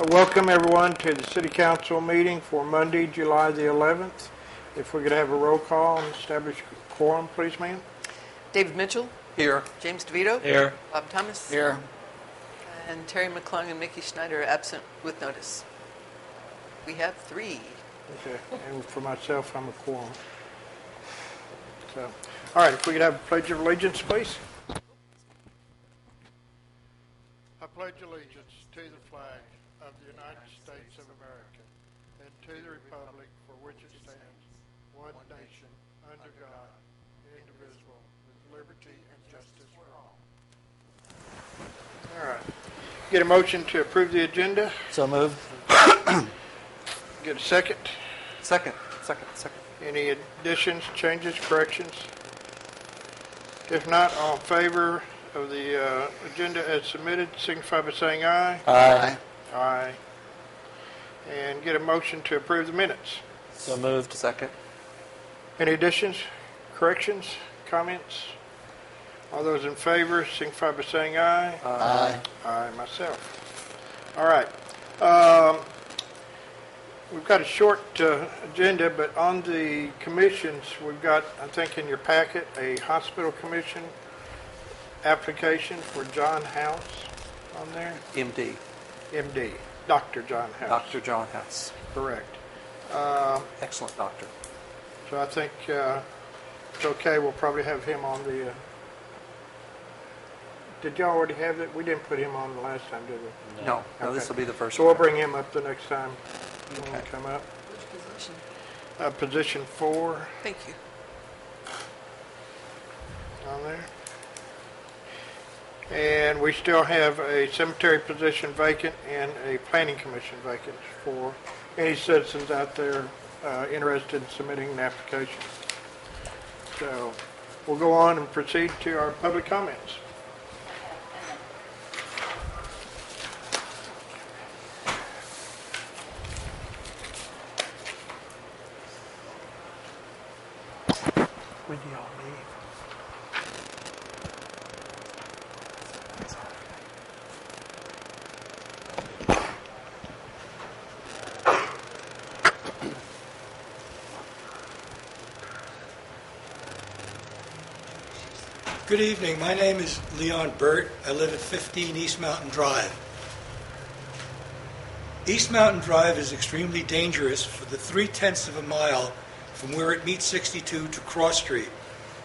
Welcome everyone to the City Council meeting for Monday, July the 11th. If we could have a roll call and establish quorum, please, ma'am. David Mitchell. Here. James DeVito. Here. Bob Thomas. Here. And Terry McClung and Mickey Schneider are absent with notice. We have 3. Okay, and for myself, I'm a quorum. So, all right, if we could have a pledge of allegiance, please. I pledge allegiance to the flag of the United States of America and to the republic for which it stands, one nation, under God, indivisible, with liberty and justice for all. All right. Get a motion to approve the agenda. So moved. Get a second. Second. Any additions, changes, corrections? If not, all in favor of the agenda as submitted, signify by saying aye. Aye. Aye. And get a motion to approve the minutes. So moved. Second. Any additions, corrections, comments? All those in favor, signify by saying aye. Aye. Aye, myself. All right. We've got a short agenda, but on the commissions, we've got, I think in your packet, a hospital commission application for John House on there. MD. MD, Dr. John House. Dr. John House. Correct. Excellent doctor. So I think it's okay. We'll probably have him on the... Did y'all already have it? We didn't put him on the last time, did we? No, Okay. this will be the first So we'll one. bring him up the next time when we Okay. come up. Which position? Position 4 Thank you. on there. And we still have a cemetery position vacant and a planning commission vacant for any citizens out there interested in submitting an application. So we'll go on and proceed to our public comments. When do y'all leave? Good evening. My name is Leon Burt. I live at 15 East Mountain Drive. East Mountain Drive is extremely dangerous for the 3/10 of a mile from where it meets 62 to Cross Street.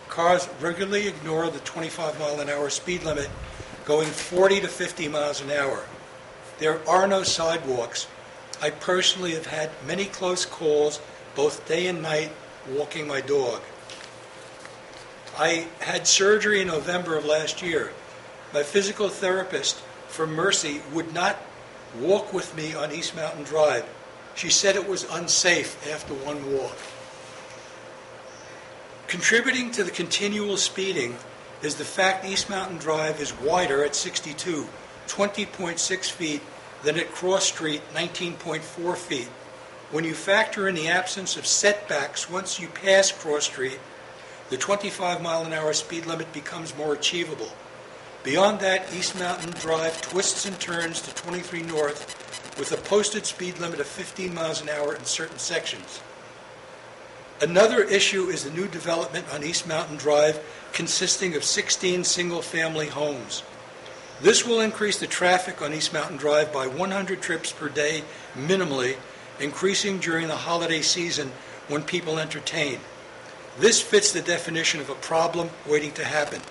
Cars regularly ignore the 25-mile-an-hour speed limit, going 40 to 50 miles an hour. There are no sidewalks. I personally have had many close calls, both day and night, walking my dog. I had surgery in November of last year. My physical therapist, for mercy, would not walk with me on East Mountain Drive. She said it was unsafe after one walk. Contributing to the continual speeding is the fact East Mountain Drive is wider at 62, 20.6 feet, than at Cross Street, 19.4 feet. When you factor in the absence of setbacks once you pass Cross Street, the 25-mile-an-hour speed limit becomes more achievable. Beyond that, East Mountain Drive twists and turns to 23 North with a posted speed limit of 15 miles an hour in certain sections. Another issue is the new development on East Mountain Drive consisting of 16 single-family homes. This will increase the traffic on East Mountain Drive by 100 trips per day minimally, increasing during the holiday season when people entertain. This fits the definition of a problem waiting to happen.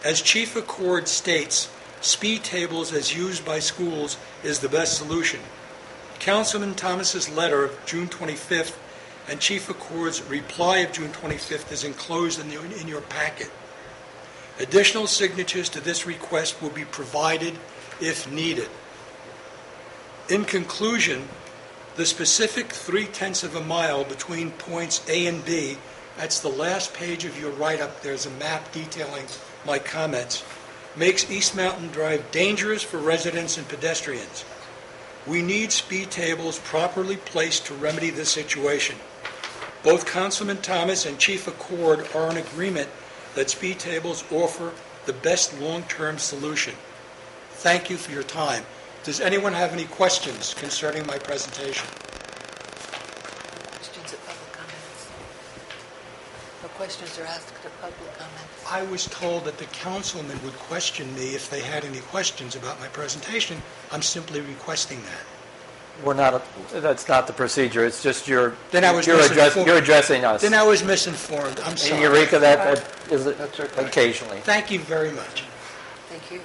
As Chief Accord states, speed tables as used by schools is the best solution. Councilman Thomas's letter of June 25th and Chief Accord's reply of June 25th is enclosed in your packet. Additional signatures to this request will be provided if needed. In conclusion, the specific 3/10 of a mile between points A and B, that's the last page of your write-up, there's a map detailing my comments, makes East Mountain Drive dangerous for residents and pedestrians. We need speed tables properly placed to remedy this situation. Both Councilman Thomas and Chief Accord are in agreement that speed tables offer the best long-term solution. Thank you for your time. Does anyone have any questions concerning my presentation? Questions at public comments? No questions are asked at public comments. I was told that the councilmen would question me if they had any questions about my presentation. I'm simply requesting that. We're not, that's not the procedure. It's just you're misinformed. you're addressing us. Then I was misinformed. I'm In sorry. Eureka, that is That's okay. occasionally. Thank you very much. Thank you.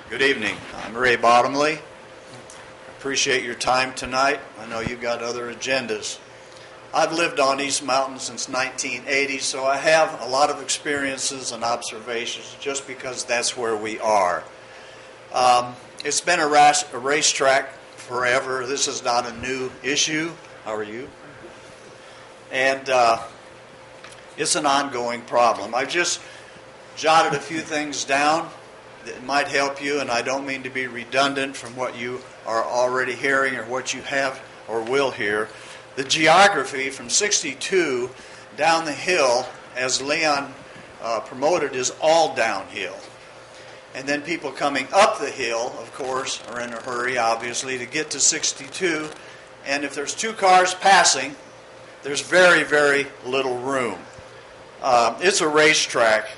Good evening. I'm Ray Bottomley. Appreciate your time tonight. I know you've got other agendas. I've lived on East Mountain since 1980, so I have a lot of experiences and observations just because that's where we are. It's been a racetrack forever. This is not a new issue. How are you? And it's an ongoing problem. I've just jotted a few things down that might help you, and I don't mean to be redundant from what you are already hearing or what you have or will hear. The geography from 62 down the hill, as Leon promoted, is all downhill. And then people coming up the hill, of course, are in a hurry, obviously, to get to 62. And if there's two cars passing, there's very, very little room. It's a racetrack.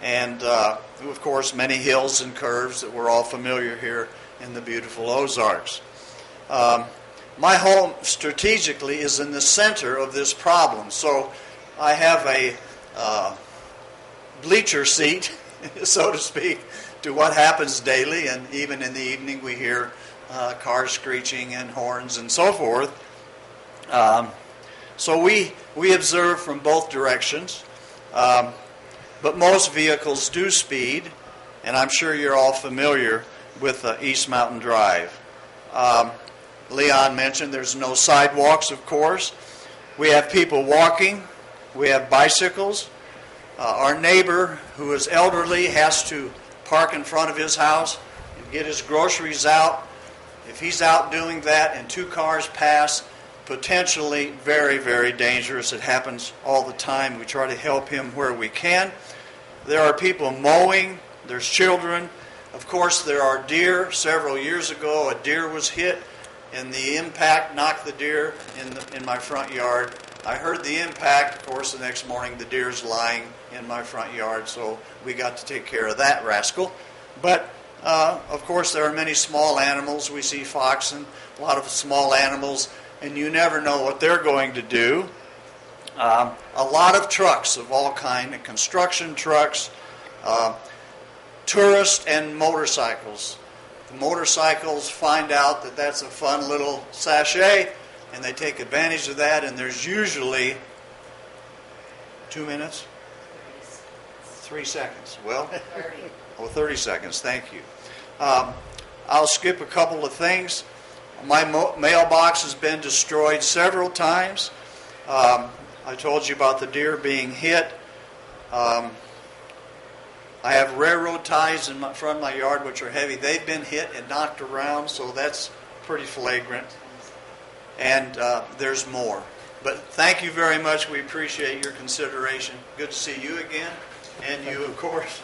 And, of course, many hills and curves that we're all familiar here in the beautiful Ozarks. My home strategically is in the center of this problem. So I have a bleacher seat, so to speak, to what happens daily. And even in the evening we hear cars screeching and horns and so forth. So we observe from both directions. But most vehicles do speed, and I'm sure you're all familiar with East Mountain Drive. Leon mentioned there's no sidewalks, of course. We have people walking. We have bicycles. Our neighbor, who is elderly, has to park in front of his house and get his groceries out. If he's out doing that and two cars pass, potentially very, very dangerous. It happens all the time. We try to help him where we can. There are people mowing. There's children. Of course, there are deer. Several years ago, a deer was hit, and the impact knocked the deer in my front yard. I heard the impact. Of course, the next morning, the deer's lying in my front yard, so we got to take care of that rascal. But, of course, there are many small animals. We see fox and a lot of small animals, and you never know what they're going to do. A lot of trucks of all kinds, construction trucks, tourists and motorcycles. The motorcycles find out that that's a fun little sachet, and they take advantage of that, and there's usually 2 minutes? 3 seconds. Well, 30 seconds. Thank you. I'll skip a couple of things. My mailbox has been destroyed several times. I told you about the deer being hit. I have railroad ties in front of my yard, which are heavy. They've been hit and knocked around, so that's pretty flagrant. And there's more. But thank you very much. We appreciate your consideration. Good to see you again. And you, of course.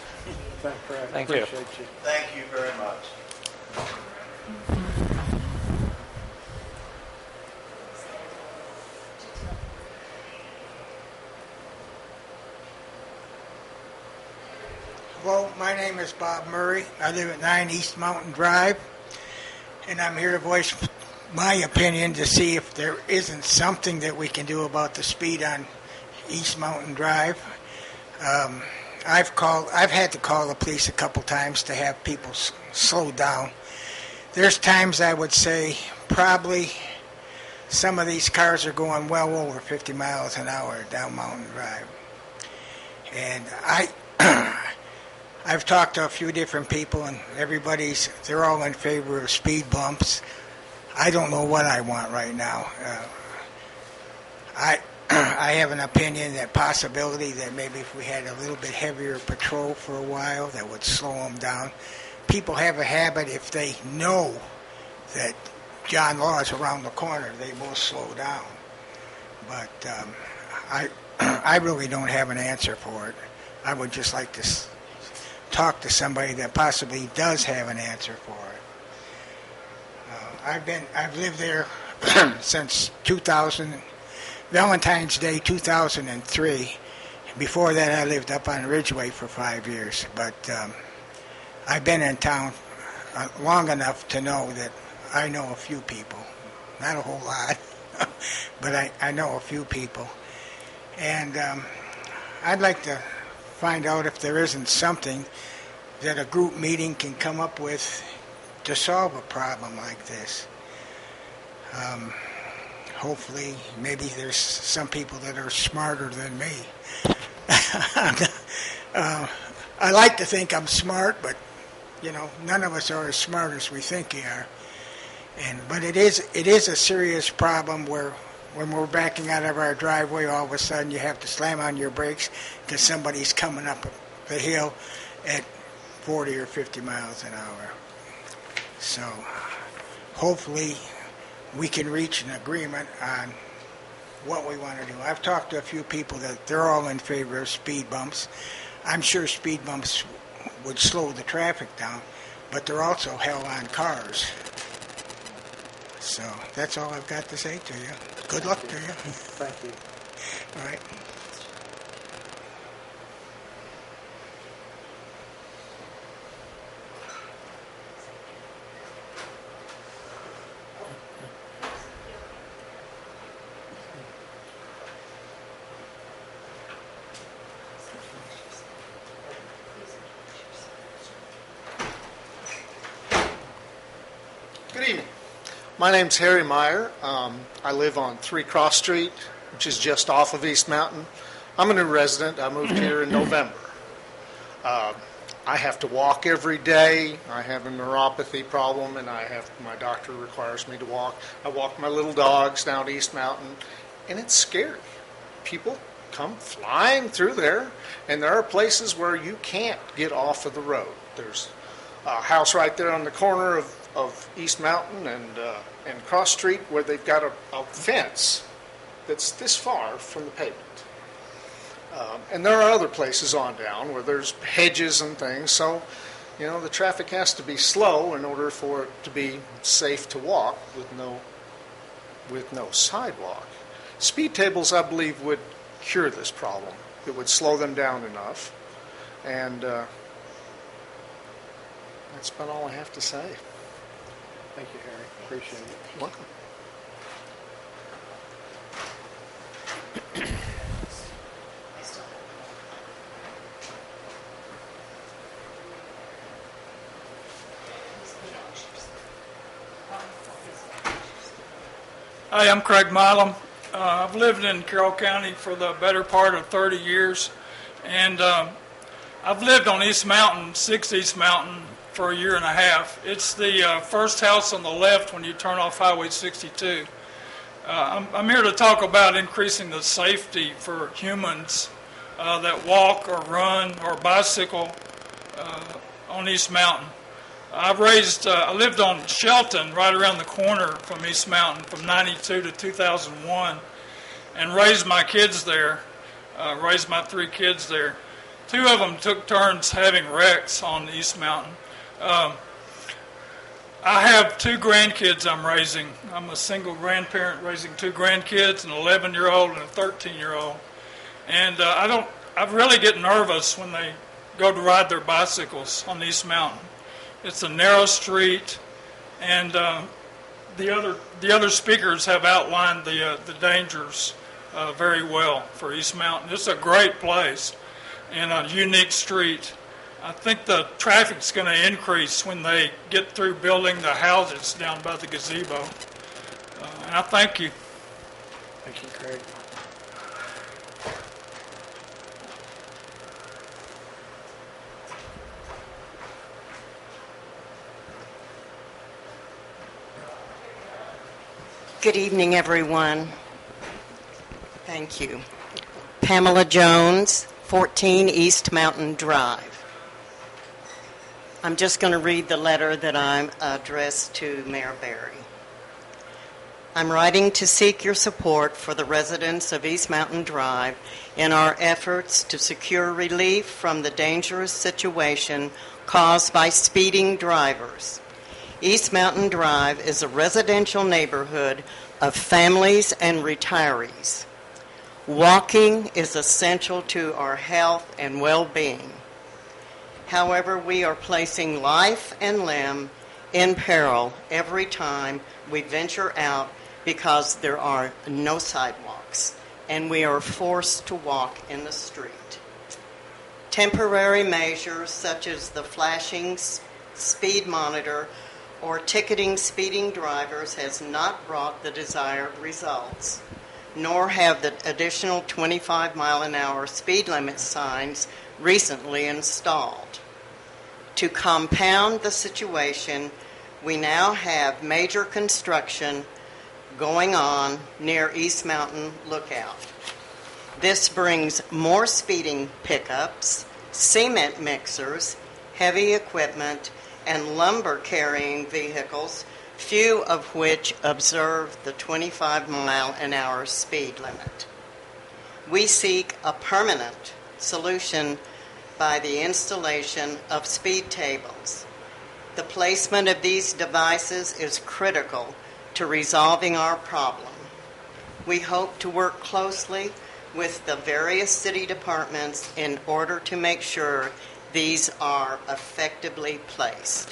Thank you. Thank you very much. Hello, my name is Bob Murray. I live at 9 East Mountain Drive, and I'm here to voice my opinion to see if there isn't something that we can do about the speed on East Mountain Drive. I've had to call the police a couple times to have people slow down. There's times I would say probably some of these cars are going well over 50 miles an hour down Mountain Drive. And I've talked to a few different people, and they're all in favor of speed bumps. I don't know what I want right now. I have an opinion that possibility that maybe if we had a little bit heavier patrol for a while, that would slow them down. People have a habit, if they know that John Law's around the corner, they will slow down. But I really don't have an answer for it. I would just like to talk to somebody that possibly does have an answer for it. I've lived there since 2000, Valentine's Day 2003. Before that, I lived up on Ridgeway for 5 years. But I've been in town long enough to know that I know a few people. Not a whole lot, but I know a few people. And I'd like to find out if there isn't something that a group meeting can come up with to solve a problem like this. Hopefully, maybe there's some people that are smarter than me. I like to think I'm smart, but none of us are as smart as we think we are. But it is a serious problem where when we're backing out of our driveway, all of a sudden you have to slam on your brakes because somebody's coming up the hill at 40 or 50 miles an hour. So hopefully we can reach an agreement on what we want to do. I've talked to a few people that they're all in favor of speed bumps. I'm sure speed bumps would slow the traffic down, but they're also hell on cars. So that's all I've got to say to you. Good luck to you. Thank you. All right. Good evening. My name's Harry Meyer. I live on 3 Cross Street, which is just off of East Mountain. I'm a new resident. I moved here in November. I have to walk every day. I have a neuropathy problem, and my doctor requires me to walk. I walk my little dogs down East Mountain, and it's scary. People come flying through there, and there are places where you can't get off of the road. There's a house right there on the corner of East Mountain and Cross Street where they've got a fence that's this far from the pavement. And there are other places on down where there's hedges and things, so the traffic has to be slow in order for it to be safe to walk with no sidewalk. Speed tables, I believe, would cure this problem. It would slow them down enough, and that's about all I have to say. Thank you, Harry. Appreciate it. Welcome. Hi, I'm Craig Milam. I've lived in Carroll County for the better part of 30 years, and I've lived on East Mountain, 6 East Mountain, for a year and a half. It's the first house on the left when you turn off Highway 62. I'm here to talk about increasing the safety for humans that walk or run or bicycle on East Mountain. I lived on Shelton, right around the corner from East Mountain, from 92 to 2001, and raised my kids there, raised my 3 kids there. 2 of them took turns having wrecks on East Mountain. I have 2 grandkids I'm raising. I'm a single grandparent raising 2 grandkids, an 11-year-old and a 13-year-old. And I really get nervous when they go to ride their bicycles on East Mountain. It's a narrow street, and the other speakers have outlined the dangers very well for East Mountain. It's a great place and a unique street. I think the traffic's going to increase when they get through building the houses down by the gazebo. And I thank you. Thank you, Craig. Good evening, everyone. Thank you. Pamela Jones, 14 East Mountain Drive. I'm just going to read the letter that I'm addressed to Mayor Barry. I'm writing to seek your support for the residents of East Mountain Drive in our efforts to secure relief from the dangerous situation caused by speeding drivers. East Mountain Drive is a residential neighborhood of families and retirees. Walking is essential to our health and well-being. However, we are placing life and limb in peril every time we venture out because there are no sidewalks and we are forced to walk in the street. Temporary measures such as the flashing speed monitor or ticketing speeding drivers has not brought the desired results, nor have the additional 25-mile-an-hour speed limit signs recently installed. To compound the situation, we now have major construction going on near East Mountain Lookout. This brings more speeding pickups, cement mixers, heavy equipment, and lumber-carrying vehicles, few of which observe the 25-mile-an-hour speed limit. We seek a permanent solution by the installation of speed tables. The placement of these devices is critical to resolving our problem. We hope to work closely with the various city departments in order to make sure these are effectively placed.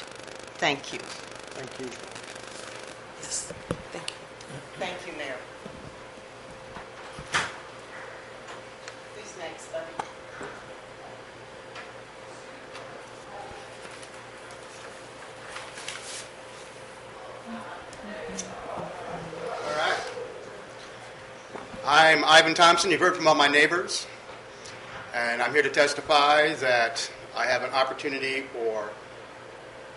Thank you. Thank you. Yes, thank you. Thank you, Mayor. Who's next, buddy? All right. I'm Ivan Thompson. You've heard from all my neighbors. And I'm here to testify that I have an opportunity for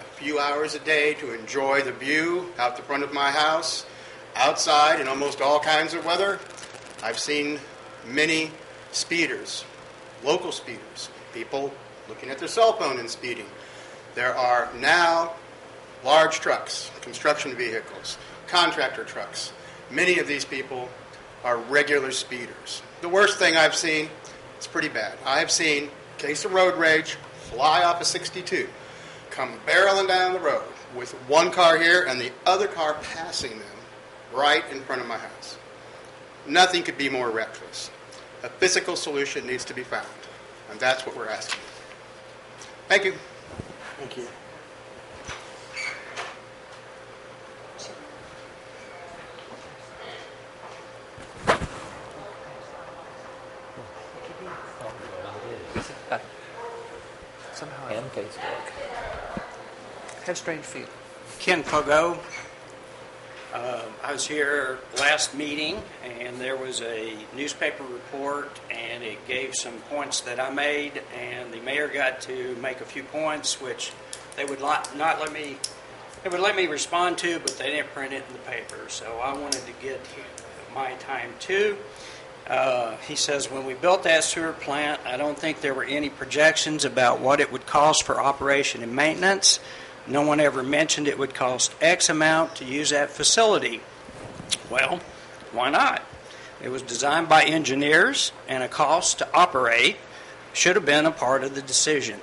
a few hours a day to enjoy the view out the front of my house, outside in almost all kinds of weather. I've seen many speeders, local speeders, people looking at their cell phone and speeding. There are now large trucks, construction vehicles, contractor trucks. Many of these people are regular speeders. The worst thing I've seen, it's pretty bad. I have seen a case of road rage fly off a 62, come barreling down the road with one car here and the other car passing them right in front of my house. Nothing could be more reckless. A physical solution needs to be found, and that's what we're asking. Thank you. Thank you. Somehow And Facebook. I have strange feet. Ken Pogo. I was here last meeting, and there was a newspaper report, and it gave some points that I made, and the mayor got to make a few points, which they would not let me. They would let me respond to, but they didn't print it in the paper. So I wanted to get my time too. He says, when we built that sewer plant, I don't think there were any projections about what it would cost for operation and maintenance. No one ever mentioned it would cost X amount to use that facility. Well, why not? It was designed by engineers, and a cost to operate should have been a part of the decision.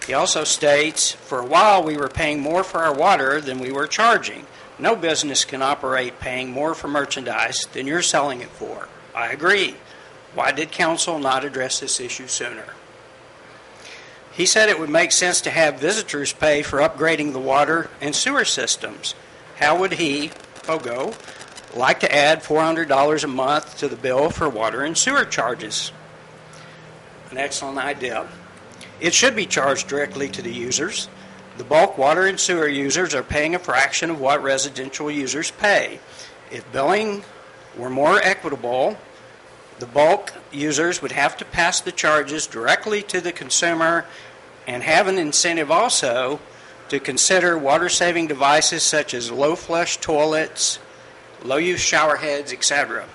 He also states, for a while we were paying more for our water than we were charging. No business can operate paying more for merchandise than you're selling it for. I agree. Why did council not address this issue sooner? He said it would make sense to have visitors pay for upgrading the water and sewer systems. How would he, Pogo, like to add $400 a month to the bill for water and sewer charges? An excellent idea. It should be charged directly to the users. The bulk water and sewer users are paying a fraction of what residential users pay. If billing were more equitable, the bulk users would have to pass the charges directly to the consumer and have an incentive also to consider water-saving devices such as low-flush toilets, low-use shower heads, etc.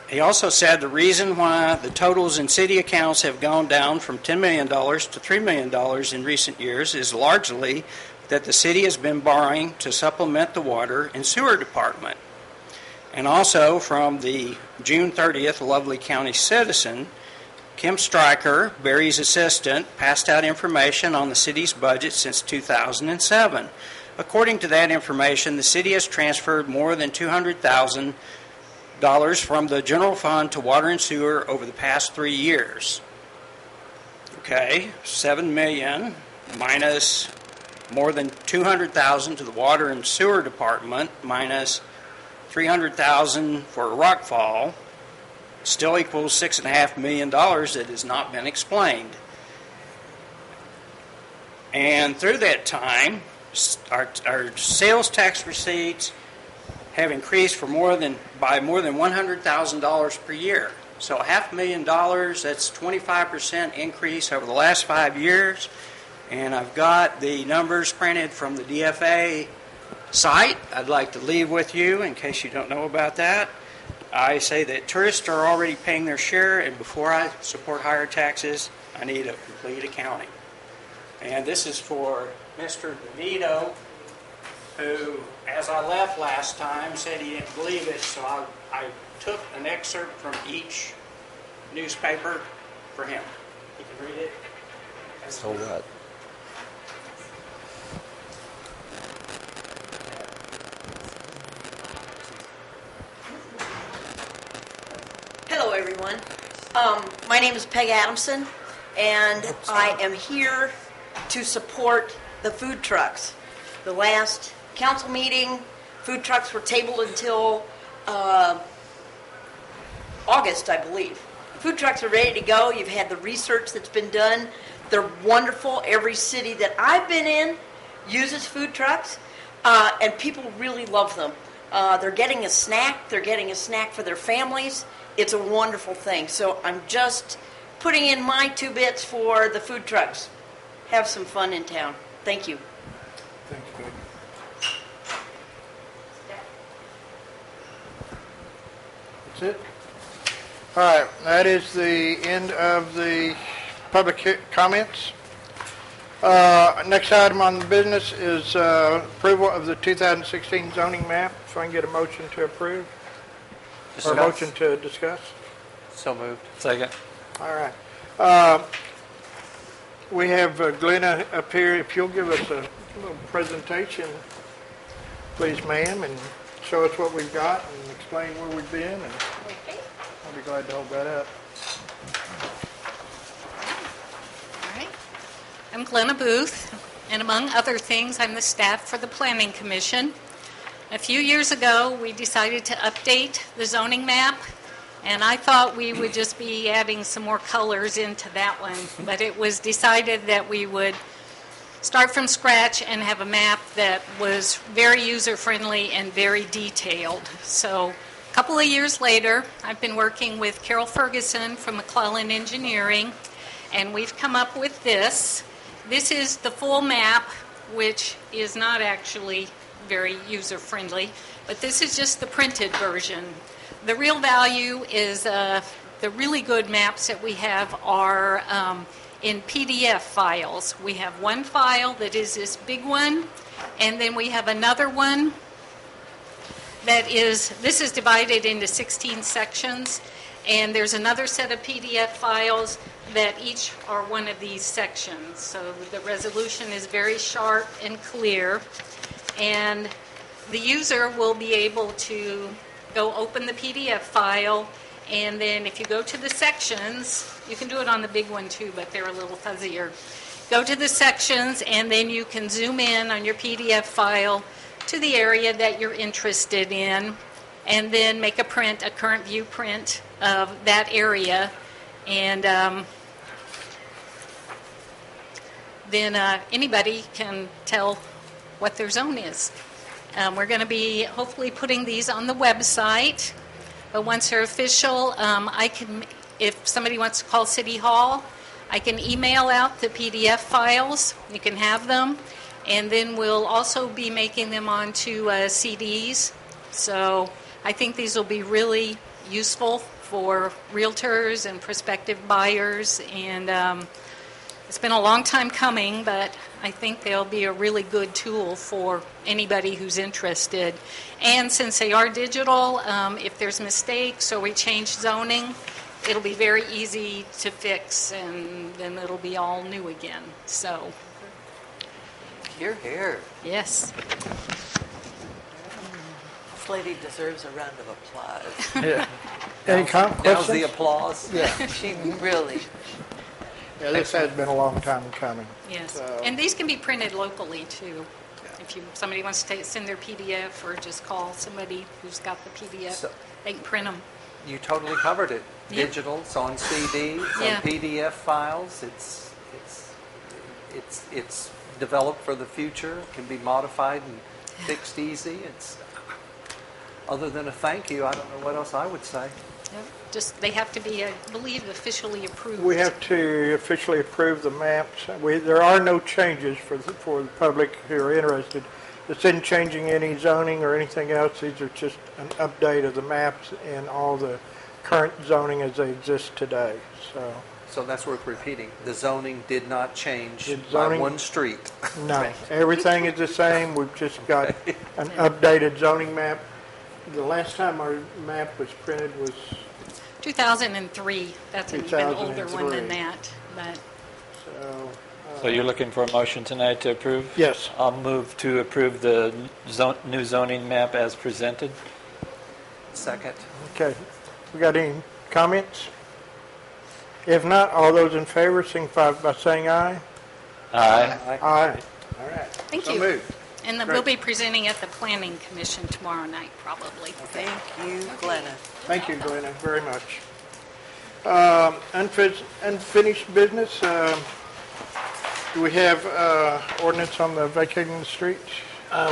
He also said the reason why the totals in city accounts have gone down from $10 million to $3 million in recent years is largely that the city has been borrowing to supplement the water and sewer department. And also from the June 30th Lovely County Citizen, Kim Stryker, Barry's assistant, passed out information on the city's budget since 2007. According to that information, the city has transferred more than $200,000 from the general fund to water and sewer over the past 3 years. Okay, $7 million minus more than $200,000 to the water and sewer department minus $300,000 for Rockfall still equals $6.5 million that has not been explained. And through that time, our sales tax receipts have increased by more than $100,000 per year. So $500,000, that's 25% increase over the last 5 years. And I've got the numbers printed from the DFA site I'd like to leave with you in case you don't know about that. I say that tourists are already paying their share, and before I support higher taxes, I need a complete accounting. And this is for Mr. DeVito, who, as I left last time, said he didn't believe it, so I took an excerpt from each newspaper for him. He can read it. So what? Hello, everyone. My name is Peg Adamson, and I am here to support the food trucks. The last council meeting, food trucks were tabled until August, I believe. Food trucks are ready to go. You've had the research that's been done. They're wonderful. Every city that I've been in uses food trucks, and people really love them. They're getting a snack. They're getting a snack for their families. It's a wonderful thing. So I'm just putting in my 2 bits for the food trucks. Have some fun in town. Thank you. Thanks, Peg. That's it? All right, that is the end of the public comments. Next item on the business is approval of the 2016 zoning map. If I can get a motion to approve. Or a motion to discuss. So moved. Second. All right. We have Glenna up here. If you'll give us a little presentation, please, ma'am, and show us what we've got and explain where we've been. And I'll be glad to hold that up. All right. I'm Glenna Booth, and among other things, I'm the staff for the Planning Commission. A few years ago, we decided to update the zoning map, and I thought we would just be adding some more colors into that one, but it was decided that we would start from scratch and have a map that was very user-friendly and very detailed. So a couple of years later, I've been working with Carol Ferguson from McClung Engineering, and we've come up with this. This is the full map, which is not actually very user-friendly, but this is just the printed version. The real value is the really good maps that we have are in PDF files. We have one file that is this big one, and then we have another one that is, this is divided into 16 sections, and there's another set of PDF files that each are one of these sections. So the resolution is very sharp and clear. And the user will be able to go open the PDF file, and then if you go to the sections, you can do it on the big one too, but they're a little fuzzier. Go to the sections, and then you can zoom in on your PDF file to the area that you're interested in, and then make a print, a current view print of that area, and then anybody can tell what their zone is. We're going to be hopefully putting these on the website, but once they're official, I can, if somebody wants to call City Hall, I can email out the PDF files. You can have them, and then we'll also be making them onto CDs. So I think these will be really useful for realtors and prospective buyers, and It's been a long time coming, but I think they'll be a really good tool for anybody who's interested. And since they are digital, if there's mistakes or we change zoning, it'll be very easy to fix, and then it'll be all new again. So, Hear, hear. yes. This lady deserves a round of applause. Yeah. Any Now's the questions? applause. Yeah. She really, Yeah, this has been a long time coming. Yes, So- and these can be printed locally too. If somebody wants to send their PDF or just call somebody who's got the PDF, So- they can print them. You totally covered it. Yeah. Digital, it's on CDs, Yeah. on PDF files. It's developed for the future. Can be modified and fixed easy. It's other than a thank you, I don't know what else I would say. Just, they have to be, I believe, officially approved. We have to officially approve the maps. There are no changes for the public who are interested. This isn't changing any zoning or anything else. These are just an update of the maps and all the current zoning as they exist today. So that's worth repeating. The zoning did not change The by zoning- one street. No, everything is the same. We've just got an updated zoning map. The last time our map was printed was 2003. That's an even older one than 2003. that. But so. So you're looking for a motion tonight to approve? Yes. I'll move to approve the new zoning map as presented. Second. Okay. We got any comments? If not, all those in favor signify by saying aye. Aye. Aye. All right. thank So you. moved. And then we'll be presenting at the Planning Commission tomorrow night, probably. thank you, Glenna. Thank you, Glenna, very much. Unfinished business. Do we have ordinance on the vacating the streets?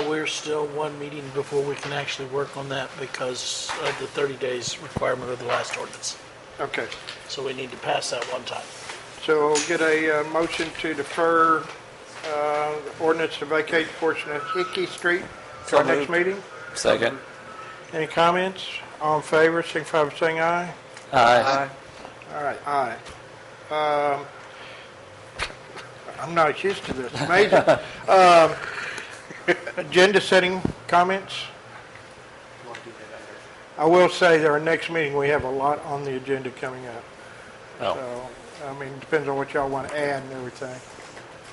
We're still one meeting before we can actually work on that because of the 30 days requirement of the last ordinance. Okay. So we need to pass that one time. So we'll get a motion to defer the ordinance to vacate portion of Hickory Street to our So next moved. meeting. Second. Any comments? All in favor, signify by saying aye. Aye. All right, aye. I'm not used to this. Amazing. Agenda setting comments? I will say that our next meeting, we have a lot on the agenda coming up. Oh. So, I mean, it depends on what y'all want to add and everything.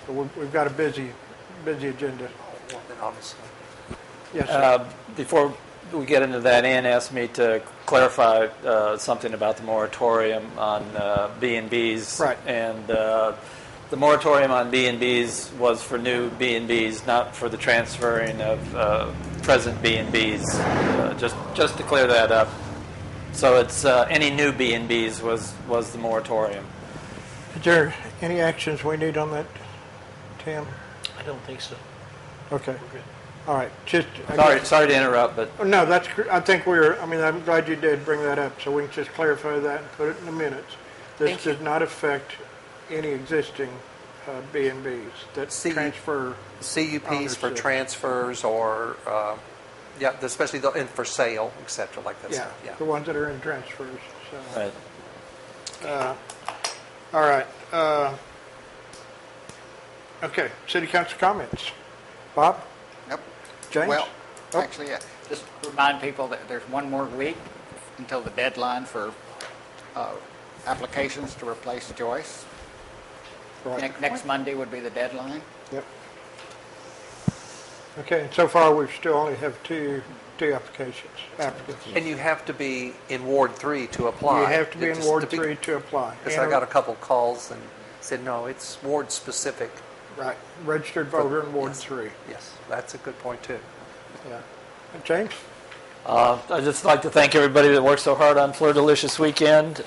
But we've got a busy agenda. Yes, sir. Before we get into that, Ann asked me to clarify something about the moratorium on B&Bs. Right. And the moratorium on B&Bs was for new B&Bs, not for the transferring of present B&Bs. Just to clear that up. So it's any new B&Bs was the moratorium. Is there any actions we need on that, Tim? I don't think so. Okay. We're good. All right. Just Sorry to interrupt, but No, I think I'm glad you did bring that up, so we can just clarify that and put it in the minutes. This does not affect any existing B&Bs that transfer. CUPs for ownership. transfers or, especially and for sale, et cetera, like that Yeah, stuff. Yeah. the ones that are in transfers. So. Right. All right. Okay, city council comments. Bob? Yep. James? Well, Oh. actually, just remind people that there's one more week until the deadline for applications to replace Joyce. Right. Next Monday would be the deadline. Yep. Okay, and so far we still only have two applicants. And you have to be in Ward 3 to apply. You have to be in Just Ward 3 to apply. Because I got a couple calls and said, no, it's ward specific. Right, registered voter in Ward 3. Yes, that's a good point too. Yeah. And James? I'd just like to thank everybody that worked so hard on Fleur Delicious weekend.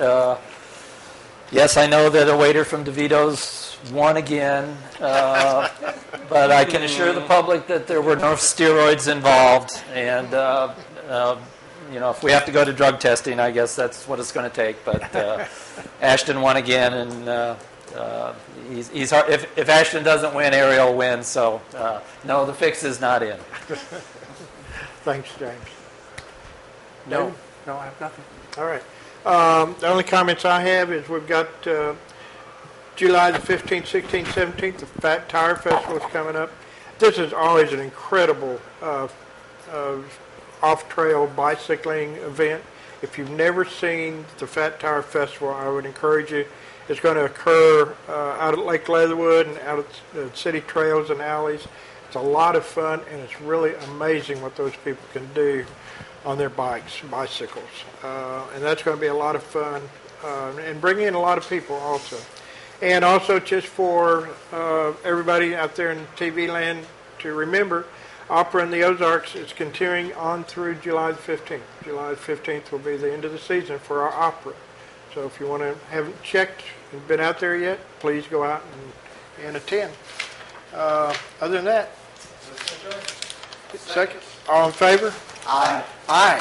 Yes, I know that a waiter from DeVito's won again, but I can assure the public that there were no steroids involved. And, if we have to go to drug testing, I guess that's what it's going to take. But Ashton won again, and he's hard. If Ashton doesn't win, Ariel wins. So, no, the fix is not in. Thanks, James. No, I have nothing. All right. The only comments I have is we've got July the 15th, 16th, 17th, the Fat Tire Festival is coming up. This is always an incredible off-trail bicycling event. If you've never seen the Fat Tire Festival, I would encourage you. It's going to occur out at Lake Leatherwood and out at the city trails and alleys. It's a lot of fun, and it's really amazing what those people can do on their bicycles. And that's going to be a lot of fun and bring in a lot of people also. And also just for everybody out there in TV land to remember, Opera in the Ozarks is continuing on through July the 15th. July the 15th will be the end of the season for our opera. So if you haven't checked and been out there yet, please go out and attend. Other than that, second, all in favor? Aye. Aye.